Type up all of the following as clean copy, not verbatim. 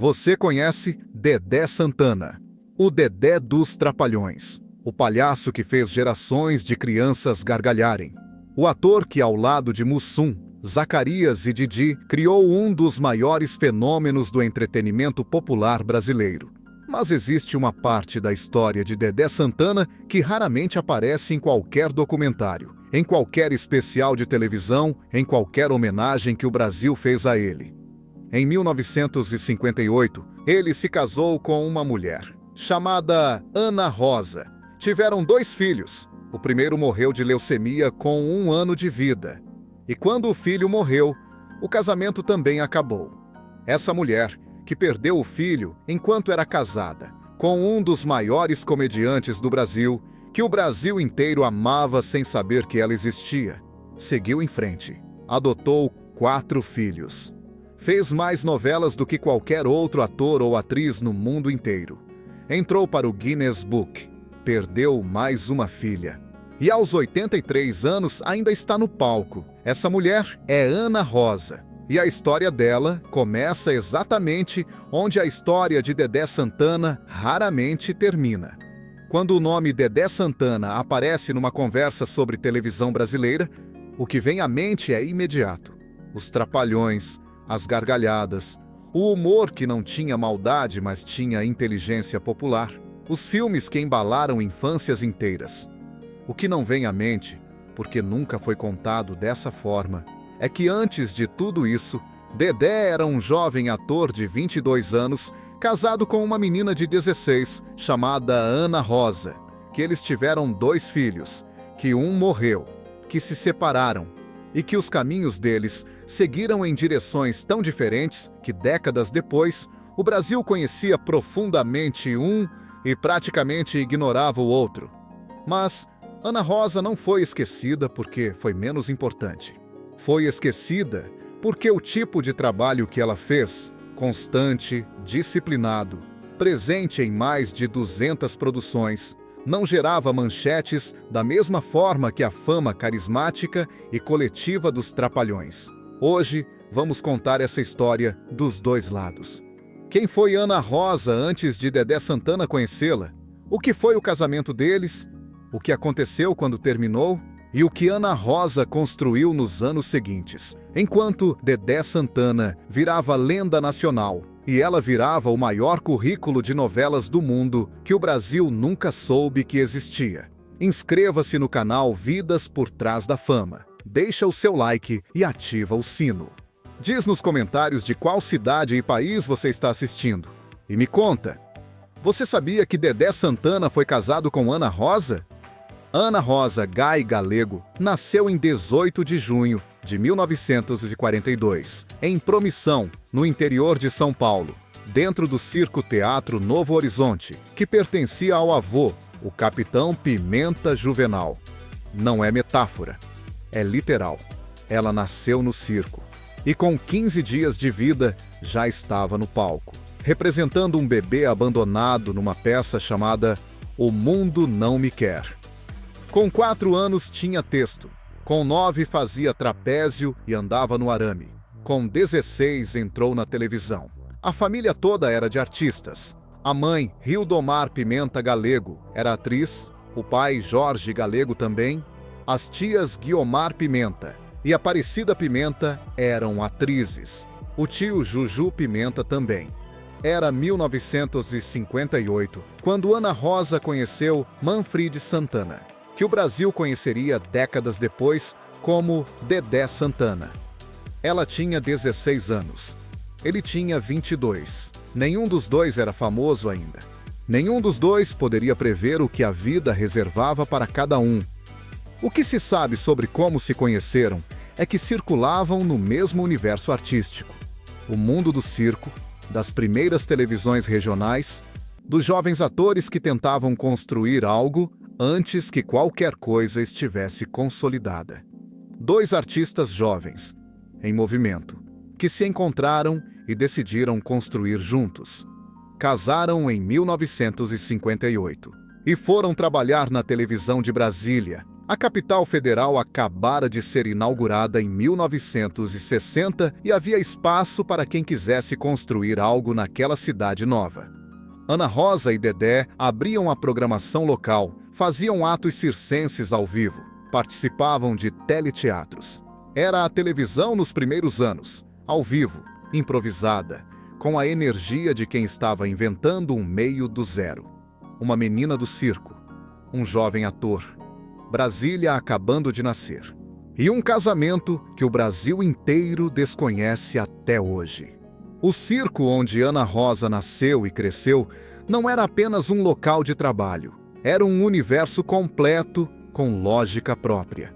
Você conhece Dedé Santana, o Dedé dos Trapalhões, o palhaço que fez gerações de crianças gargalharem. O ator que, ao lado de Mussum, Zacarias e Didi, criou um dos maiores fenômenos do entretenimento popular brasileiro. Mas existe uma parte da história de Dedé Santana que raramente aparece em qualquer documentário, em qualquer especial de televisão, em qualquer homenagem que o Brasil fez a ele. Em 1958, ele se casou com uma mulher, chamada Ana Rosa. Tiveram 2 filhos. O primeiro morreu de leucemia com 1 ano de vida. E quando o filho morreu, o casamento também acabou. Essa mulher, que perdeu o filho enquanto era casada, com um dos maiores comediantes do Brasil, que o Brasil inteiro amava sem saber que ela existia, seguiu em frente. Adotou 4 filhos. Fez mais novelas do que qualquer outro ator ou atriz no mundo inteiro. Entrou para o Guinness Book. Perdeu mais uma filha. E aos 83 anos ainda está no palco. Essa mulher é Ana Rosa. E a história dela começa exatamente onde a história de Dedé Santana raramente termina. Quando o nome Dedé Santana aparece numa conversa sobre televisão brasileira, o que vem à mente é imediato. Os Trapalhões, as gargalhadas, o humor que não tinha maldade, mas tinha inteligência popular, os filmes que embalaram infâncias inteiras. O que não vem à mente, porque nunca foi contado dessa forma, é que antes de tudo isso, Dedé era um jovem ator de 22 anos, casado com uma menina de 16, chamada Ana Rosa, que eles tiveram 2 filhos, que um morreu, que se separaram, e que os caminhos deles seguiram em direções tão diferentes que, décadas depois, o Brasil conhecia profundamente um e praticamente ignorava o outro. Mas Ana Rosa não foi esquecida porque foi menos importante. Foi esquecida porque o tipo de trabalho que ela fez, constante, disciplinado, presente em mais de 200 produções, não gerava manchetes da mesma forma que a fama carismática e coletiva dos Trapalhões. Hoje, vamos contar essa história dos 2 lados. Quem foi Ana Rosa antes de Dedé Santana conhecê-la? O que foi o casamento deles? O que aconteceu quando terminou? E o que Ana Rosa construiu nos anos seguintes, enquanto Dedé Santana virava lenda nacional e ela virava o maior currículo de novelas do mundo que o Brasil nunca soube que existia. Inscreva-se no canal Vidas por Trás da Fama, deixa o seu like e ativa o sino. Diz nos comentários de qual cidade e país você está assistindo. E me conta, você sabia que Dedé Santana foi casado com Ana Rosa? Ana Rosa Gai Galego nasceu em 18 de junho de 1942, em Promissão, no interior de São Paulo, dentro do Circo Teatro Novo Horizonte, que pertencia ao avô, o Capitão Pimenta Juvenal. Não é metáfora, é literal. Ela nasceu no circo e com 15 dias de vida já estava no palco, representando um bebê abandonado numa peça chamada O Mundo Não Me Quer. Com 4 anos tinha texto, com 9 fazia trapézio e andava no arame. Com 16 entrou na televisão. A família toda era de artistas. A mãe, Hildomar Pimenta Galego, era atriz, o pai, Jorge Galego também, as tias Guiomar Pimenta e Aparecida Pimenta eram atrizes. O tio Juju Pimenta também. Era 1958, quando Ana Rosa conheceu Manfred Santana, que o Brasil conheceria décadas depois como Dedé Santana. Ela tinha 16 anos. Ele tinha 22. Nenhum dos 2 era famoso ainda. Nenhum dos 2 poderia prever o que a vida reservava para cada um. O que se sabe sobre como se conheceram é que circulavam no mesmo universo artístico. O mundo do circo, das primeiras televisões regionais, dos jovens atores que tentavam construir algo antes que qualquer coisa estivesse consolidada. 2 artistas jovens, em movimento, que se encontraram e decidiram construir juntos. Casaram em 1958 e foram trabalhar na televisão de Brasília, A capital federal acabara de ser inaugurada em 1960 e havia espaço para quem quisesse construir algo naquela cidade nova. Ana Rosa e Dedé abriam a programação local, faziam atos circenses ao vivo, participavam de teleteatros. Era a televisão nos primeiros anos, ao vivo, improvisada, com a energia de quem estava inventando um meio do zero. Uma menina do circo, um jovem ator, Brasília acabando de nascer. E um casamento que o Brasil inteiro desconhece até hoje. O circo onde Ana Rosa nasceu e cresceu não era apenas um local de trabalho. Era um universo completo com lógica própria.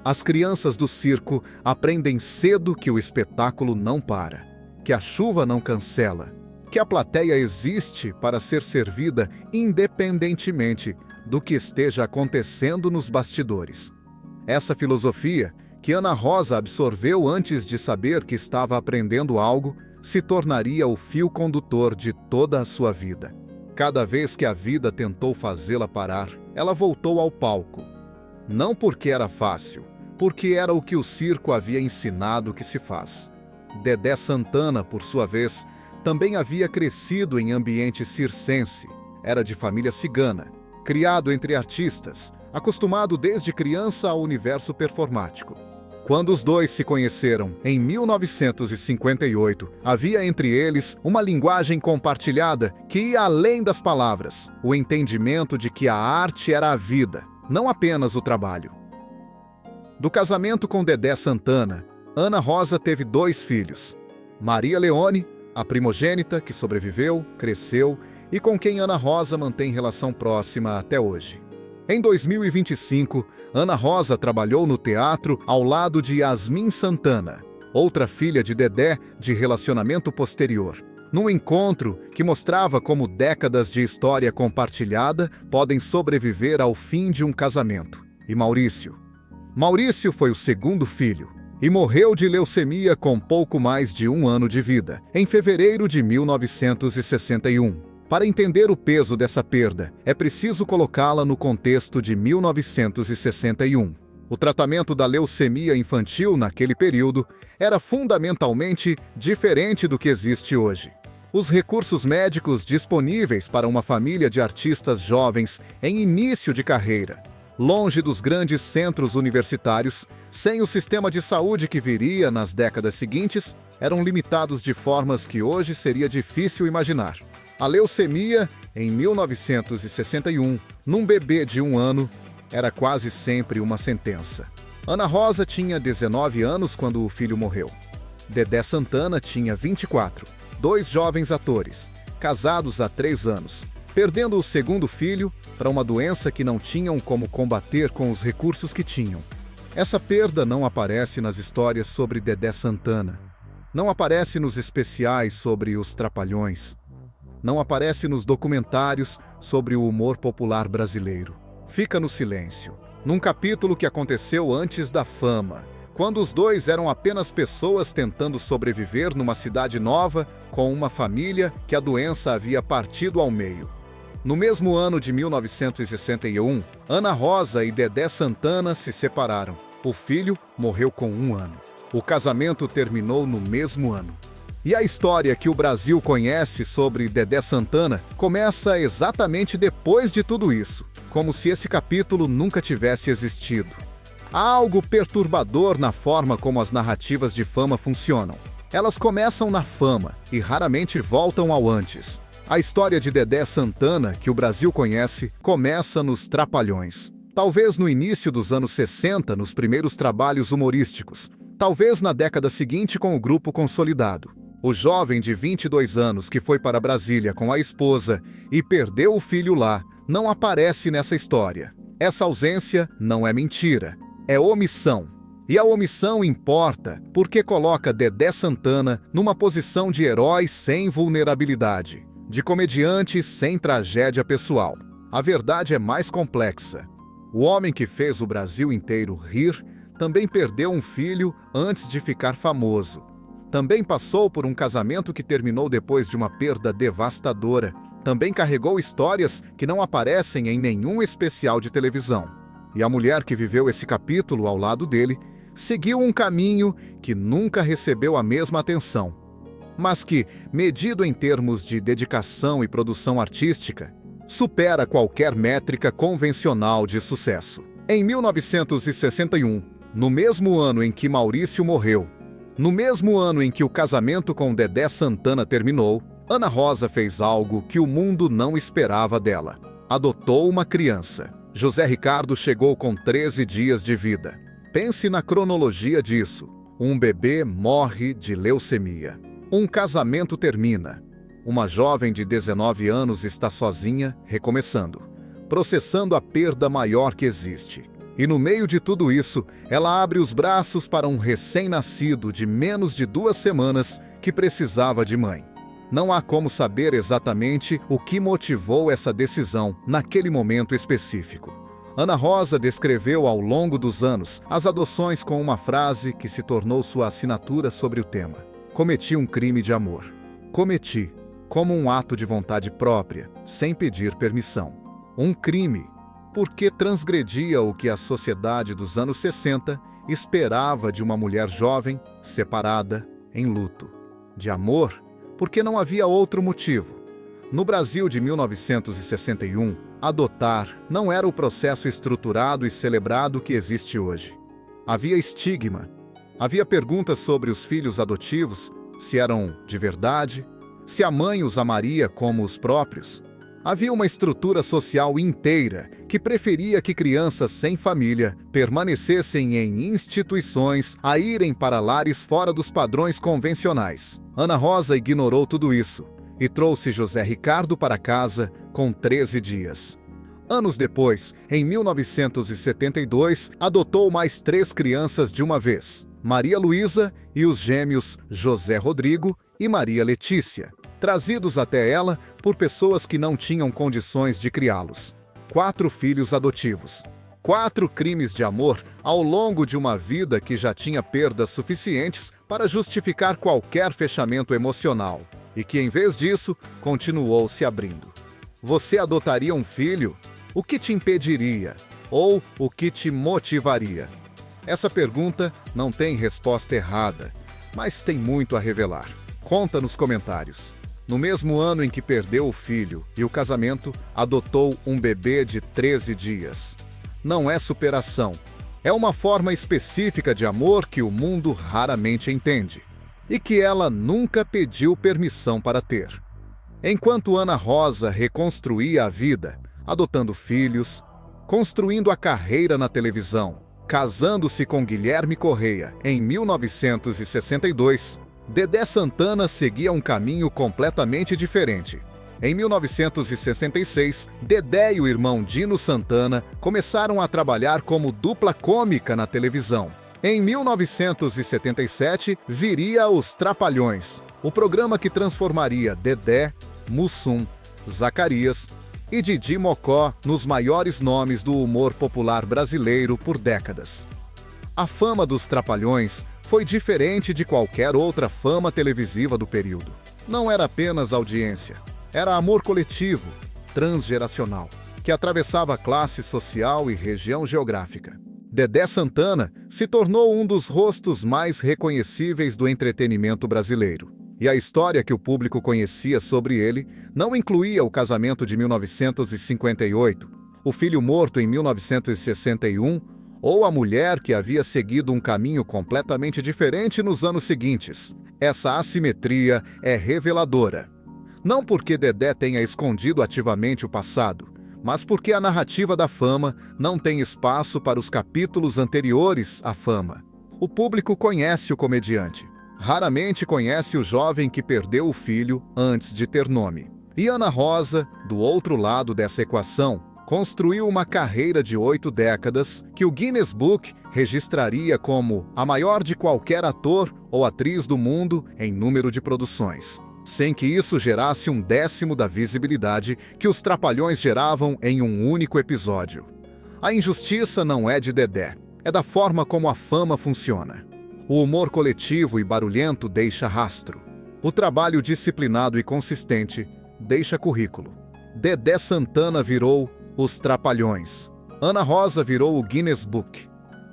As crianças do circo aprendem cedo que o espetáculo não para, que a chuva não cancela, que a plateia existe para ser servida independentemente do que esteja acontecendo nos bastidores. Essa filosofia, que Ana Rosa absorveu antes de saber que estava aprendendo algo, se tornaria o fio condutor de toda a sua vida. Cada vez que a vida tentou fazê-la parar, ela voltou ao palco. Não porque era fácil, porque era o que o circo havia ensinado que se faz. Dedé Santana, por sua vez, também havia crescido em ambiente circense. Era de família cigana, criado entre artistas, acostumado desde criança ao universo performático. Quando os dois se conheceram, em 1958, havia entre eles uma linguagem compartilhada que ia além das palavras, o entendimento de que a arte era a vida, não apenas o trabalho. Do casamento com Dedé Santana, Ana Rosa teve 2 filhos. Maria Leone, a primogênita que sobreviveu, cresceu e com quem Ana Rosa mantém relação próxima até hoje. Em 2025, Ana Rosa trabalhou no teatro ao lado de Yasmin Santana, outra filha de Dedé de relacionamento posterior, num encontro que mostrava como décadas de história compartilhada podem sobreviver ao fim de um casamento. E Maurício? Maurício foi o segundo filho e morreu de leucemia com pouco mais de 1 ano de vida, em fevereiro de 1961. Para entender o peso dessa perda, é preciso colocá-la no contexto de 1961. O tratamento da leucemia infantil naquele período era fundamentalmente diferente do que existe hoje. Os recursos médicos disponíveis para uma família de artistas jovens em início de carreira, longe dos grandes centros universitários, sem o sistema de saúde que viria nas décadas seguintes, eram limitados de formas que hoje seria difícil imaginar. A leucemia, em 1961, num bebê de 1 ano, era quase sempre uma sentença. Ana Rosa tinha 19 anos quando o filho morreu. Dedé Santana tinha 24, 2 jovens atores, casados há 3 anos, perdendo o segundo filho para uma doença que não tinham como combater com os recursos que tinham. Essa perda não aparece nas histórias sobre Dedé Santana, não aparece nos especiais sobre os Trapalhões, não aparece nos documentários sobre o humor popular brasileiro. Fica no silêncio, num capítulo que aconteceu antes da fama, quando os dois eram apenas pessoas tentando sobreviver numa cidade nova com uma família que a doença havia partido ao meio. No mesmo ano de 1961, Ana Rosa e Dedé Santana se separaram. O filho morreu com 1 ano. O casamento terminou no mesmo ano. E a história que o Brasil conhece sobre Dedé Santana começa exatamente depois de tudo isso, como se esse capítulo nunca tivesse existido. Há algo perturbador na forma como as narrativas de fama funcionam. Elas começam na fama e raramente voltam ao antes. A história de Dedé Santana, que o Brasil conhece, começa nos Trapalhões. Talvez no início dos anos 60, nos primeiros trabalhos humorísticos. Talvez na década seguinte com o grupo consolidado. O jovem de 22 anos que foi para Brasília com a esposa e perdeu o filho lá, não aparece nessa história. Essa ausência não é mentira, é omissão. E a omissão importa porque coloca Dedé Santana numa posição de herói sem vulnerabilidade, de comediante sem tragédia pessoal. A verdade é mais complexa. O homem que fez o Brasil inteiro rir também perdeu um filho antes de ficar famoso. Também passou por um casamento que terminou depois de uma perda devastadora. Também carregou histórias que não aparecem em nenhum especial de televisão. E a mulher que viveu esse capítulo ao lado dele seguiu um caminho que nunca recebeu a mesma atenção, mas que, medido em termos de dedicação e produção artística, supera qualquer métrica convencional de sucesso. Em 1961, no mesmo ano em que Maurício morreu, no mesmo ano em que o casamento com Dedé Santana terminou, Ana Rosa fez algo que o mundo não esperava dela. Adotou uma criança. José Ricardo chegou com 13 dias de vida. Pense na cronologia disso. Um bebê morre de leucemia. Um casamento termina. Uma jovem de 19 anos está sozinha, recomeçando, processando a perda maior que existe. E no meio de tudo isso, ela abre os braços para um recém-nascido de menos de 2 semanas que precisava de mãe. Não há como saber exatamente o que motivou essa decisão naquele momento específico. Ana Rosa descreveu ao longo dos anos as adoções com uma frase que se tornou sua assinatura sobre o tema. Cometi um crime de amor. Cometi, como um ato de vontade própria, sem pedir permissão. Um crime, porque transgredia o que a sociedade dos anos 60 esperava de uma mulher jovem, separada, em luto. De amor, porque não havia outro motivo. No Brasil de 1961, adotar não era o processo estruturado e celebrado que existe hoje. Havia estigma. Havia perguntas sobre os filhos adotivos, se eram de verdade, se a mãe os amaria como os próprios. Havia uma estrutura social inteira que preferia que crianças sem família permanecessem em instituições a irem para lares fora dos padrões convencionais. Ana Rosa ignorou tudo isso e trouxe José Ricardo para casa com 13 dias. Anos depois, em 1972, adotou mais 3 crianças de uma vez: Maria Luísa e os gêmeos José Rodrigo e Maria Letícia, trazidos até ela por pessoas que não tinham condições de criá-los. 4 filhos adotivos. 4 crimes de amor ao longo de uma vida que já tinha perdas suficientes para justificar qualquer fechamento emocional e que, em vez disso, continuou se abrindo. Você adotaria um filho? O que te impediria? Ou o que te motivaria? Essa pergunta não tem resposta errada, mas tem muito a revelar. Conta nos comentários. No mesmo ano em que perdeu o filho e o casamento, adotou um bebê de 13 dias. Não é superação. É uma forma específica de amor que o mundo raramente entende e que ela nunca pediu permissão para ter. Enquanto Ana Rosa reconstruía a vida, adotando filhos, construindo a carreira na televisão, casando-se com Guilherme Correia em 1962, Dedé Santana seguia um caminho completamente diferente. Em 1966, Dedé e o irmão Dino Santana começaram a trabalhar como dupla cômica na televisão. Em 1977, viria Os Trapalhões, o programa que transformaria Dedé, Mussum, Zacarias e Didi Mocó nos maiores nomes do humor popular brasileiro por décadas. A fama dos Trapalhões foi diferente de qualquer outra fama televisiva do período. Não era apenas audiência, era amor coletivo, transgeracional, que atravessava classe social e região geográfica. Dedé Santana se tornou um dos rostos mais reconhecíveis do entretenimento brasileiro. E a história que o público conhecia sobre ele não incluía o casamento de 1958, o filho morto em 1961, ou a mulher que havia seguido um caminho completamente diferente nos anos seguintes. Essa assimetria é reveladora. Não porque Dedé tenha escondido ativamente o passado, mas porque a narrativa da fama não tem espaço para os capítulos anteriores à fama. O público conhece o comediante. Raramente conhece o jovem que perdeu o filho antes de ter nome. E Ana Rosa, do outro lado dessa equação, construiu uma carreira de 8 décadas que o Guinness Book registraria como a maior de qualquer ator ou atriz do mundo em número de produções, sem que isso gerasse 1/10 da visibilidade que os Trapalhões geravam em um único episódio. A injustiça não é de Dedé, é da forma como a fama funciona. O humor coletivo e barulhento deixa rastro. O trabalho disciplinado e consistente deixa currículo. Dedé Santana virou Os Trapalhões. Ana Rosa virou o Guinness Book.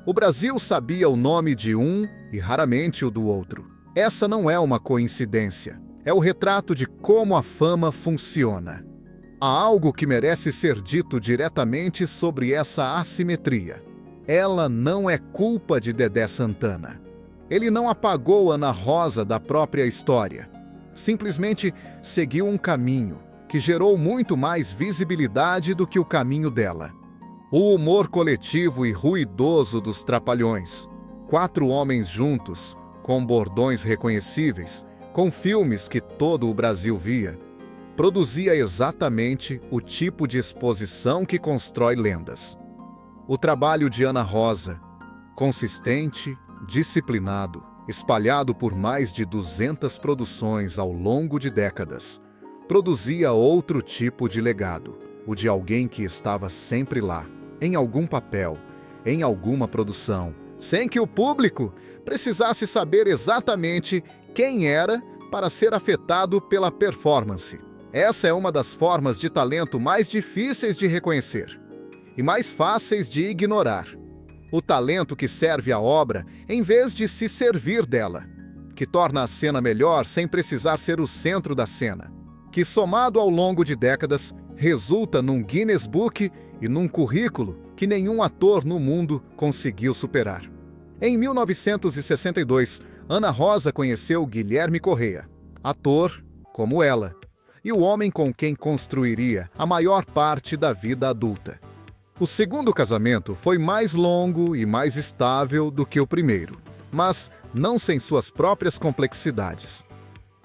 O Brasil sabia o nome de um e raramente o do outro. Essa não é uma coincidência. É o retrato de como a fama funciona. Há algo que merece ser dito diretamente sobre essa assimetria. Ela não é culpa de Dedé Santana. Ele não apagou Ana Rosa da própria história. Simplesmente seguiu um caminho que gerou muito mais visibilidade do que o caminho dela. O humor coletivo e ruidoso dos Trapalhões. 4 homens juntos, com bordões reconhecíveis, com filmes que todo o Brasil via, produzia exatamente o tipo de exposição que constrói lendas. O trabalho de Ana Rosa, consistente, disciplinado, espalhado por mais de 200 produções ao longo de décadas, produzia outro tipo de legado, o de alguém que estava sempre lá, em algum papel, em alguma produção, sem que o público precisasse saber exatamente quem era para ser afetado pela performance. Essa é uma das formas de talento mais difíceis de reconhecer e mais fáceis de ignorar. O talento que serve à obra em vez de se servir dela, que torna a cena melhor sem precisar ser o centro da cena, que somado ao longo de décadas resulta num Guinness Book e num currículo que nenhum ator no mundo conseguiu superar. Em 1962, Ana Rosa conheceu Guilherme Correia, ator como ela, e o homem com quem construiria a maior parte da vida adulta. O segundo casamento foi mais longo e mais estável do que o primeiro, mas não sem suas próprias complexidades.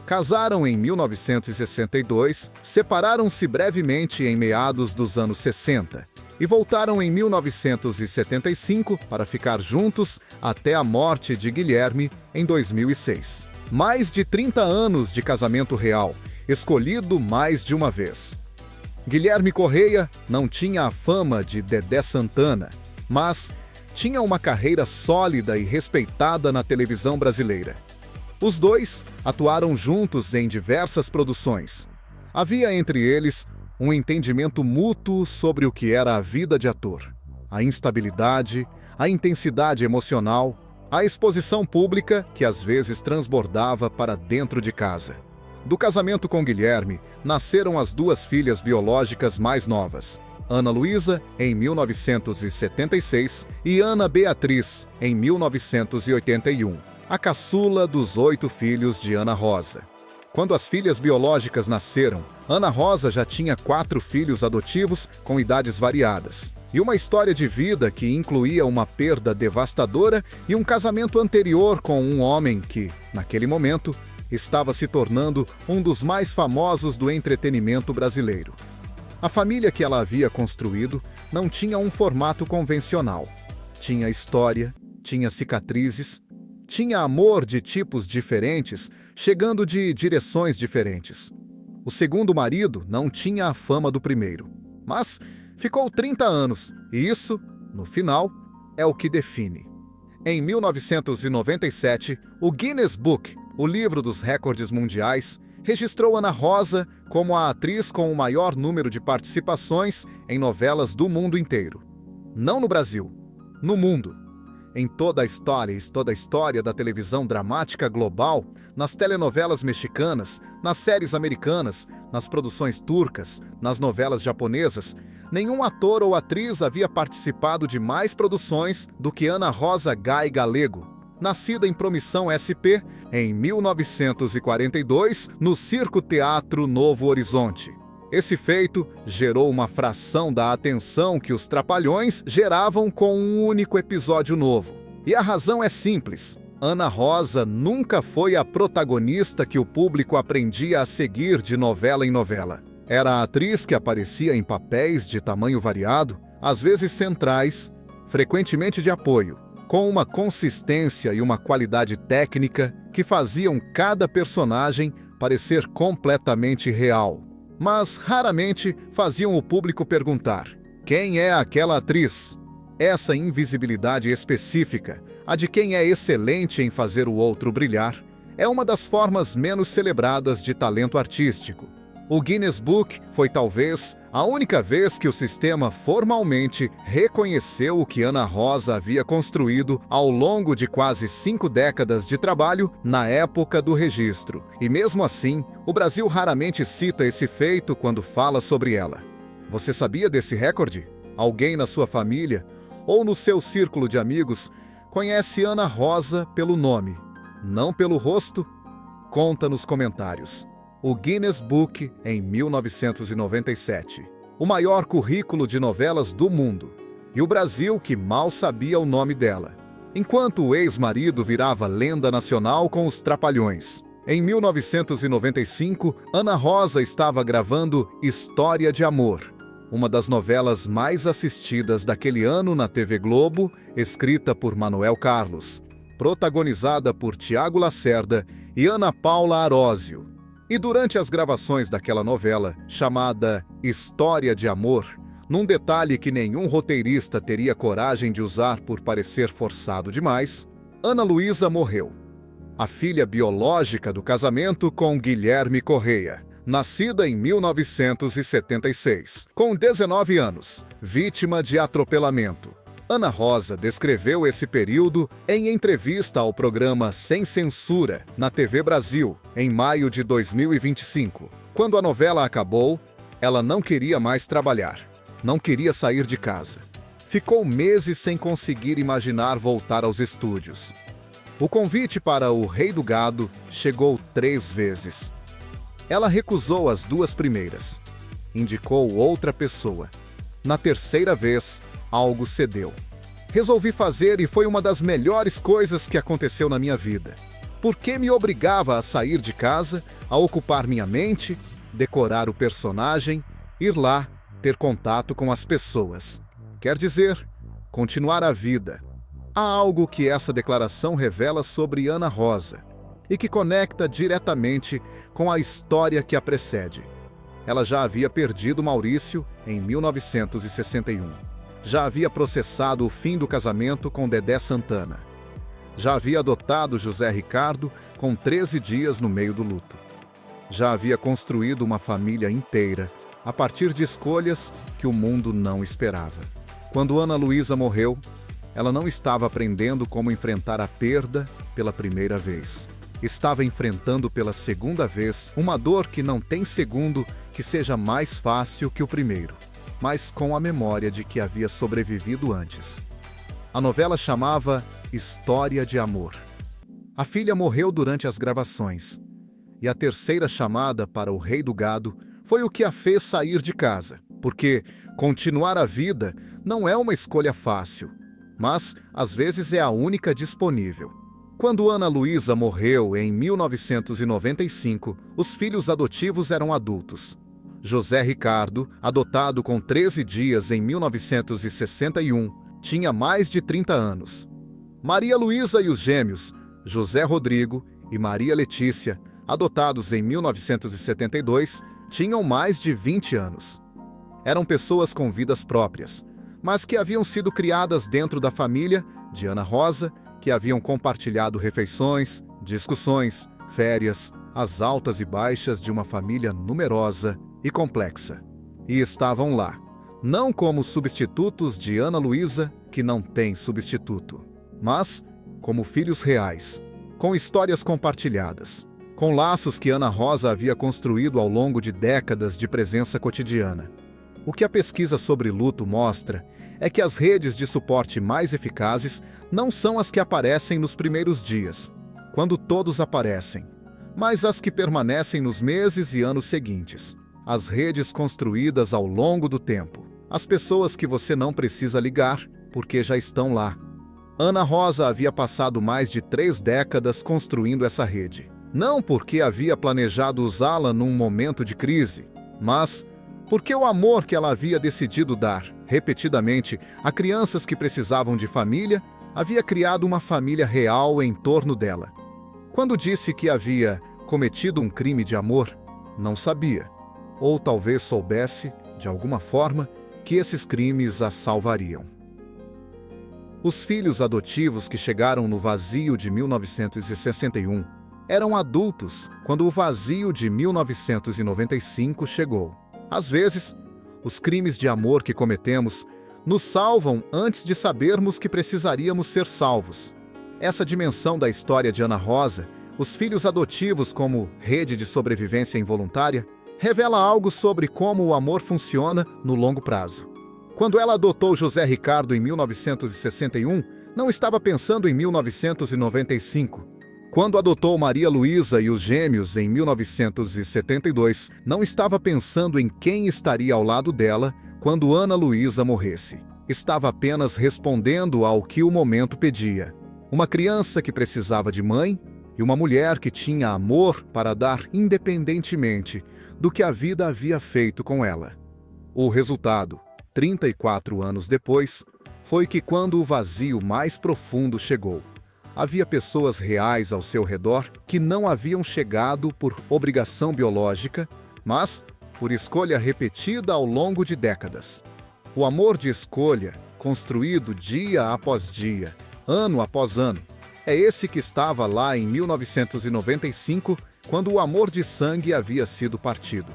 Casaram em 1962, separaram-se brevemente em meados dos anos 60 e voltaram em 1975 para ficar juntos até a morte de Guilherme em 2006. Mais de 30 anos de casamento real, escolhido mais de uma vez. Guilherme Correia não tinha a fama de Dedé Santana, mas tinha uma carreira sólida e respeitada na televisão brasileira. Os dois atuaram juntos em diversas produções. Havia entre eles um entendimento mútuo sobre o que era a vida de ator, a instabilidade, a intensidade emocional, a exposição pública que às vezes transbordava para dentro de casa. Do casamento com Guilherme, nasceram as 2 filhas biológicas mais novas, Ana Luísa, em 1976, e Ana Beatriz, em 1981, a caçula dos 8 filhos de Ana Rosa. Quando as filhas biológicas nasceram, Ana Rosa já tinha 4 filhos adotivos com idades variadas, e uma história de vida que incluía uma perda devastadora e um casamento anterior com um homem que, naquele momento, estava se tornando um dos mais famosos do entretenimento brasileiro. A família que ela havia construído não tinha um formato convencional. Tinha história, tinha cicatrizes, tinha amor de tipos diferentes, chegando de direções diferentes. O segundo marido não tinha a fama do primeiro, mas ficou 30 anos, e isso, no final, é o que define. Em 1997, o Guinness Book, o livro dos recordes mundiais, registrou Ana Rosa como a atriz com o maior número de participações em novelas do mundo inteiro. Não no Brasil, no mundo. Em toda a história da televisão dramática global, nas telenovelas mexicanas, nas séries americanas, nas produções turcas, nas novelas japonesas, nenhum ator ou atriz havia participado de mais produções do que Ana Rosa Gai Galego, nascida em Promissão, SP, em 1942, no Circo Teatro Novo Horizonte. Esse feito gerou uma fração da atenção que os Trapalhões geravam com um único episódio novo. E a razão é simples. Ana Rosa nunca foi a protagonista que o público aprendia a seguir de novela em novela. Era a atriz que aparecia em papéis de tamanho variado, às vezes centrais, frequentemente de apoio, com uma consistência e uma qualidade técnica que faziam cada personagem parecer completamente real. Mas raramente faziam o público perguntar: quem é aquela atriz? Essa invisibilidade específica, a de quem é excelente em fazer o outro brilhar, é uma das formas menos celebradas de talento artístico. O Guinness Book foi talvez A única vez que o sistema formalmente reconheceu o que Ana Rosa havia construído ao longo de quase 5 décadas de trabalho na época do registro. E mesmo assim, o Brasil raramente cita esse feito quando fala sobre ela. Você sabia desse recorde? Alguém na sua família ou no seu círculo de amigos conhece Ana Rosa pelo nome, não pelo rosto? Conta nos comentários. O Guinness Book em 1997. O maior currículo de novelas do mundo. E o Brasil que mal sabia o nome dela. Enquanto o ex-marido virava lenda nacional com os Trapalhões. Em 1995, Ana Rosa estava gravando História de Amor, uma das novelas mais assistidas daquele ano na TV Globo, escrita por Manuel Carlos, protagonizada por Tiago Lacerda e Ana Paula Arósio. E durante as gravações daquela novela, chamada História de Amor, num detalhe que nenhum roteirista teria coragem de usar por parecer forçado demais, Ana Luísa morreu. A filha biológica do casamento com Guilherme Correia, nascida em 1976, com 19 anos, vítima de atropelamento. Ana Rosa descreveu esse período em entrevista ao programa Sem Censura, na TV Brasil, em maio de 2025. Quando a novela acabou, ela não queria mais trabalhar, não queria sair de casa. Ficou meses sem conseguir imaginar voltar aos estúdios. O convite para O Rei do Gado chegou 3 vezes. Ela recusou as 2 primeiras. Indicou outra pessoa. Na terceira vez, algo cedeu. Resolvi fazer e foi uma das melhores coisas que aconteceu na minha vida. Porque me obrigava a sair de casa, a ocupar minha mente, decorar o personagem, ir lá, ter contato com as pessoas. Quer dizer, continuar a vida. Há algo que essa declaração revela sobre Ana Rosa e que conecta diretamente com a história que a precede. Ela já havia perdido Maurício em 1961. Já havia processado o fim do casamento com Dedé Santana. Já havia adotado José Ricardo com 13 dias no meio do luto. Já havia construído uma família inteira a partir de escolhas que o mundo não esperava. Quando Ana Luísa morreu, ela não estava aprendendo como enfrentar a perda pela primeira vez. Estava enfrentando pela segunda vez uma dor que não tem segundo que seja mais fácil que o primeiro, mas com a memória de que havia sobrevivido antes. A novela chamava História de Amor. A filha morreu durante as gravações, e a terceira chamada para O Rei do Gado foi o que a fez sair de casa, porque continuar a vida não é uma escolha fácil, mas às vezes é a única disponível. Quando Ana Luísa morreu em 1995, os filhos adotivos eram adultos. José Ricardo, adotado com 13 dias em 1961, tinha mais de 30 anos. Maria Luísa e os gêmeos, José Rodrigo e Maria Letícia, adotados em 1972, tinham mais de 20 anos. Eram pessoas com vidas próprias, mas que haviam sido criadas dentro da família de Ana Rosa, que haviam compartilhado refeições, discussões, férias, as altas e baixas de uma família numerosa e complexa. E estavam lá, não como substitutos de Ana Luísa, que não tem substituto, mas como filhos reais, com histórias compartilhadas, com laços que Ana Rosa havia construído ao longo de décadas de presença cotidiana. O que a pesquisa sobre luto mostra é que as redes de suporte mais eficazes não são as que aparecem nos primeiros dias, quando todos aparecem, mas as que permanecem nos meses e anos seguintes. As redes construídas ao longo do tempo. As pessoas que você não precisa ligar, porque já estão lá. Ana Rosa havia passado mais de 3 décadas construindo essa rede. Não porque havia planejado usá-la num momento de crise, mas porque o amor que ela havia decidido dar, repetidamente, a crianças que precisavam de família, havia criado uma família real em torno dela. Quando disse que havia cometido um crime de amor, não sabia, ou talvez soubesse, de alguma forma, que esses crimes a salvariam. Os filhos adotivos que chegaram no vazio de 1961 eram adultos quando o vazio de 1995 chegou. Às vezes, Os crimes de amor que cometemos nos salvam antes de sabermos que precisaríamos ser salvos. Essa dimensão da história de Ana Rosa, os filhos adotivos como rede de sobrevivência involuntária, revela algo sobre como o amor funciona no longo prazo. Quando ela adotou José Ricardo em 1961, não estava pensando em 1995. Quando adotou Maria Luísa e os gêmeos em 1972, não estava pensando em quem estaria ao lado dela quando Ana Luísa morresse. Estava apenas respondendo ao que o momento pedia. Uma criança que precisava de mãe e uma mulher que tinha amor para dar independentemente do que a vida havia feito com ela. O resultado, 34 anos depois, foi que quando o vazio mais profundo chegou, havia pessoas reais ao seu redor que não haviam chegado por obrigação biológica, mas por escolha repetida ao longo de décadas. O amor de escolha, construído dia após dia, ano após ano, é esse que estava lá em 1995, quando o amor de sangue havia sido partido.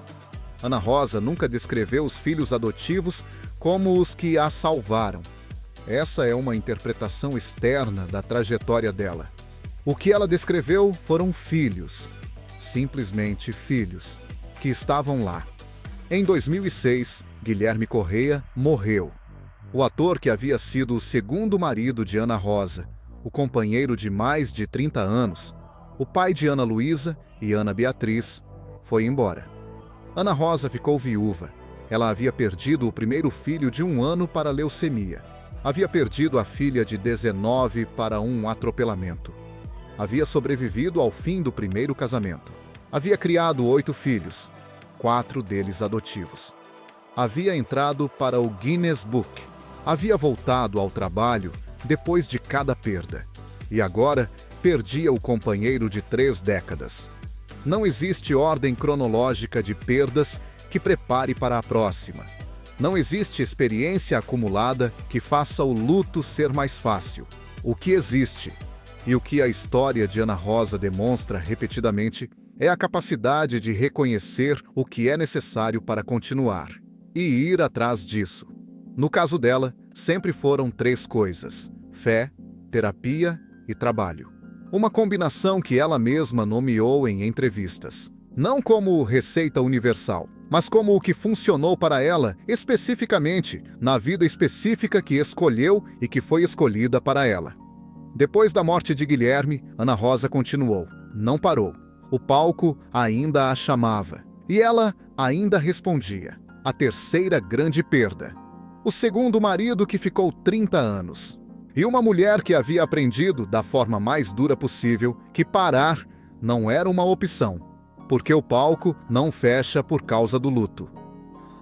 Ana Rosa nunca descreveu os filhos adotivos como os que a salvaram. Essa é uma interpretação externa da trajetória dela. O que ela descreveu foram filhos, simplesmente filhos, que estavam lá. Em 2006, Guilherme Correia morreu. O ator que havia sido o segundo marido de Ana Rosa, o companheiro de mais de 30 anos, o pai de Ana Luísa e Ana Beatriz, foi embora. Ana Rosa ficou viúva. Ela havia perdido o primeiro filho de 1 ano para leucemia. Havia perdido a filha de 19 para um atropelamento. Havia sobrevivido ao fim do primeiro casamento. Havia criado 8 filhos, 4 deles adotivos. Havia entrado para o Guinness Book. Havia voltado ao trabalho depois de cada perda. E agora perdia o companheiro de 3 décadas. Não existe ordem cronológica de perdas que prepare para a próxima. Não existe experiência acumulada que faça o luto ser mais fácil. O que existe, e o que a história de Ana Rosa demonstra repetidamente, é a capacidade de reconhecer o que é necessário para continuar e ir atrás disso. No caso dela, sempre foram 3 coisas: fé, terapia e trabalho. Uma combinação que ela mesma nomeou em entrevistas. Não como receita universal, mas como o que funcionou para ela especificamente na vida específica que escolheu e que foi escolhida para ela. Depois da morte de Guilherme, Ana Rosa continuou, não parou. O palco ainda a chamava e ela ainda respondia. A terceira grande perda. O segundo marido que ficou 30 anos. E uma mulher que havia aprendido, da forma mais dura possível, que parar não era uma opção, porque o palco não fecha por causa do luto.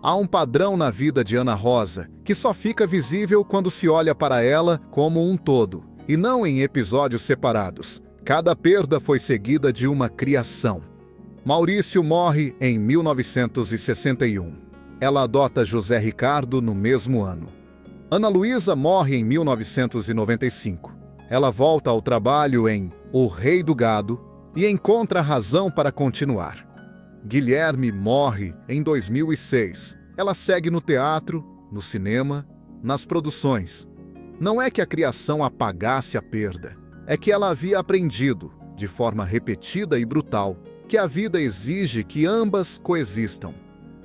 Há um padrão na vida de Ana Rosa que só fica visível quando se olha para ela como um todo, e não em episódios separados. Cada perda foi seguida de uma criação. Maurício morre em 1961. Ela adota José Ricardo no mesmo ano. Ana Luísa morre em 1995. Ela volta ao trabalho em O Rei do Gado e encontra razão para continuar. Guilherme morre em 2006. Ela segue no teatro, no cinema, nas produções. Não é que a criação apagasse a perda, é que ela havia aprendido, de forma repetida e brutal, que a vida exige que ambas coexistam,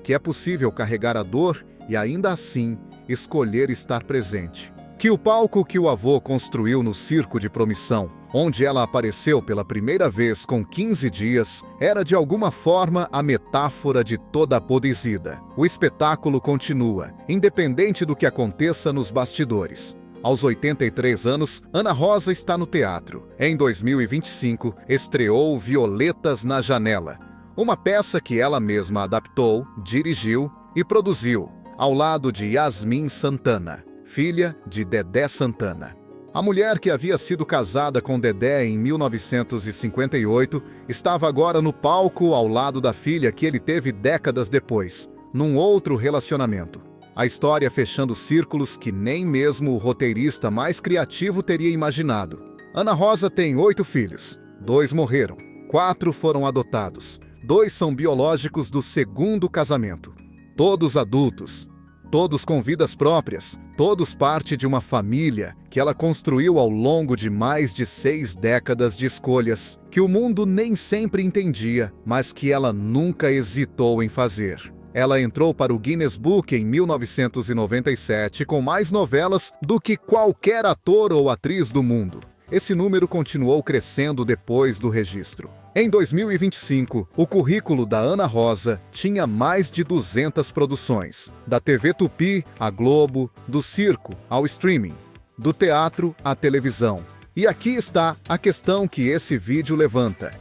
que é possível carregar a dor e ainda assim escolher estar presente. Que o palco que o avô construiu no Circo de Promissão, onde ela apareceu pela primeira vez com 15 dias, era de alguma forma a metáfora de toda a poesia. O espetáculo continua, independente do que aconteça nos bastidores. Aos 83 anos, Ana Rosa está no teatro. Em 2025, estreou Violetas na Janela, uma peça que ela mesma adaptou, dirigiu e produziu, ao lado de Yasmin Santana, filha de Dedé Santana. A mulher que havia sido casada com Dedé em 1958 estava agora no palco ao lado da filha que ele teve décadas depois, num outro relacionamento. A história fechando círculos que nem mesmo o roteirista mais criativo teria imaginado. Ana Rosa tem 8 filhos. 2 morreram. 4 foram adotados. 2 são biológicos do segundo casamento. todos adultos, todos com vidas próprias, todos parte de uma família que ela construiu ao longo de mais de 6 décadas de escolhas que o mundo nem sempre entendia, mas que ela nunca hesitou em fazer. Ela entrou para o Guinness Book em 1997 com mais novelas do que qualquer ator ou atriz do mundo. Esse número continuou crescendo depois do registro. Em 2025, o currículo da Ana Rosa tinha mais de 200 produções, da TV Tupi à Globo, do circo ao streaming, do teatro à televisão. E aqui está a questão que esse vídeo levanta.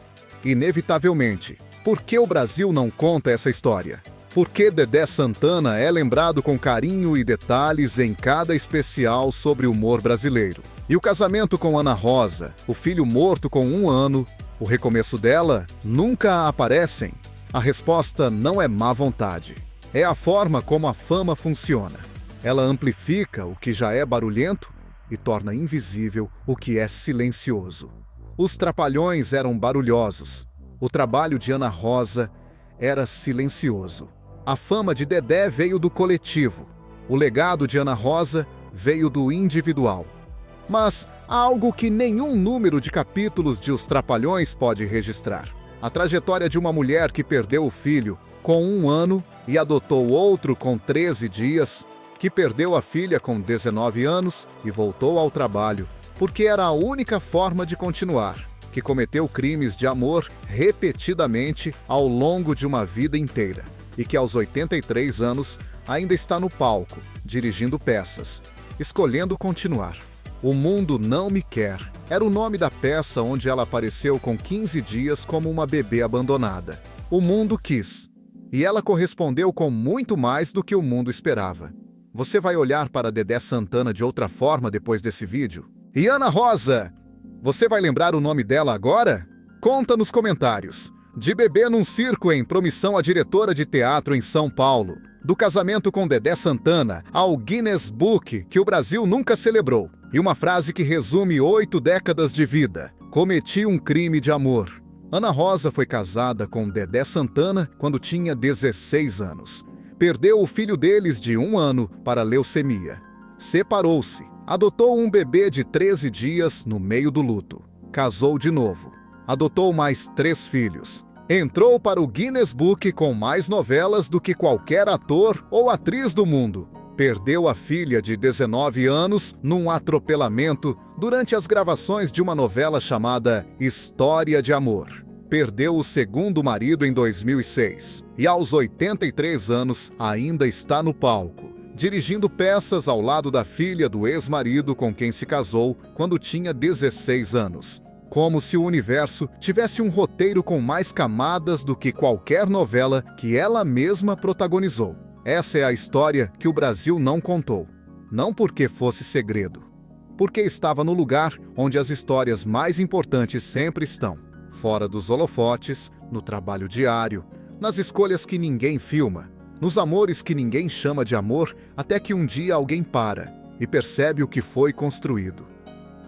Inevitavelmente, por que o Brasil não conta essa história? Por que Dedé Santana é lembrado com carinho e detalhes em cada especial sobre o humor brasileiro? E o casamento com Ana Rosa, o filho morto com 1 ano, o recomeço dela, nunca aparecem? A resposta não é má vontade. É a forma como a fama funciona. Ela amplifica o que já é barulhento e torna invisível o que é silencioso. Os Trapalhões eram barulhosos. O trabalho de Ana Rosa era silencioso. A fama de Dedé veio do coletivo. O legado de Ana Rosa veio do individual. Mas há algo que nenhum número de capítulos de Os Trapalhões pode registrar. A trajetória de uma mulher que perdeu o filho com 1 ano e adotou outro com 13 dias, que perdeu a filha com 19 anos e voltou ao trabalho, porque era a única forma de continuar, que cometeu crimes de amor repetidamente ao longo de uma vida inteira, e que aos 83 anos ainda está no palco, dirigindo peças, escolhendo continuar. O Mundo Não Me Quer era o nome da peça onde ela apareceu com 15 dias como uma bebê abandonada. O mundo quis, e ela correspondeu com muito mais do que o mundo esperava. Você vai olhar para Dedé Santana de outra forma depois desse vídeo? E Ana Rosa? Você vai lembrar o nome dela agora? Conta nos comentários. De bebê num circo em promissão a diretora de teatro em São Paulo. Do casamento com Dedé Santana ao Guinness Book que o Brasil nunca celebrou. E uma frase que resume 8 décadas de vida. Cometi um crime de amor. Ana Rosa foi casada com Dedé Santana quando tinha 16 anos. Perdeu o filho deles de 1 ano para leucemia. Separou-se. Adotou um bebê de 13 dias no meio do luto. Casou de novo. Adotou mais 3 filhos. Entrou para o Guinness Book com mais novelas do que qualquer ator ou atriz do mundo. Perdeu a filha de 19 anos num atropelamento durante as gravações de uma novela chamada História de Amor. Perdeu o 2º marido em 2006 e aos 83 anos ainda está no palco, dirigindo peças ao lado da filha do ex-marido com quem se casou quando tinha 16 anos. Como se o universo tivesse um roteiro com mais camadas do que qualquer novela que ela mesma protagonizou. Essa é a história que o Brasil não contou. Não porque fosse segredo. Porque estava no lugar onde as histórias mais importantes sempre estão. Fora dos holofotes, no trabalho diário, nas escolhas que ninguém filma, nos amores que ninguém chama de amor, até que um dia alguém para e percebe o que foi construído.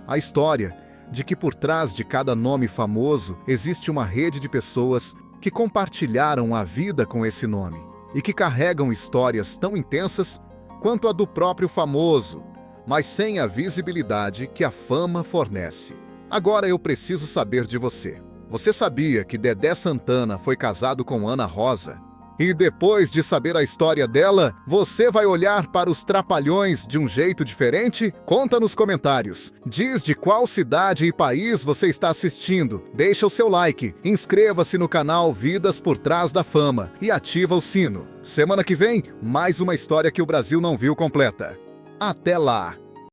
A história de que por trás de cada nome famoso existe uma rede de pessoas que compartilharam a vida com esse nome e que carregam histórias tão intensas quanto a do próprio famoso, mas sem a visibilidade que a fama fornece. Agora eu preciso saber de você. Você sabia que Dedé Santana foi casado com Ana Rosa? E depois de saber a história dela, você vai olhar para os Trapalhões de um jeito diferente? Conta nos comentários. Diz de qual cidade e país você está assistindo. Deixa o seu like, inscreva-se no canal Vidas por Trás da Fama e ativa o sino. Semana que vem, mais uma história que o Brasil não viu completa. Até lá!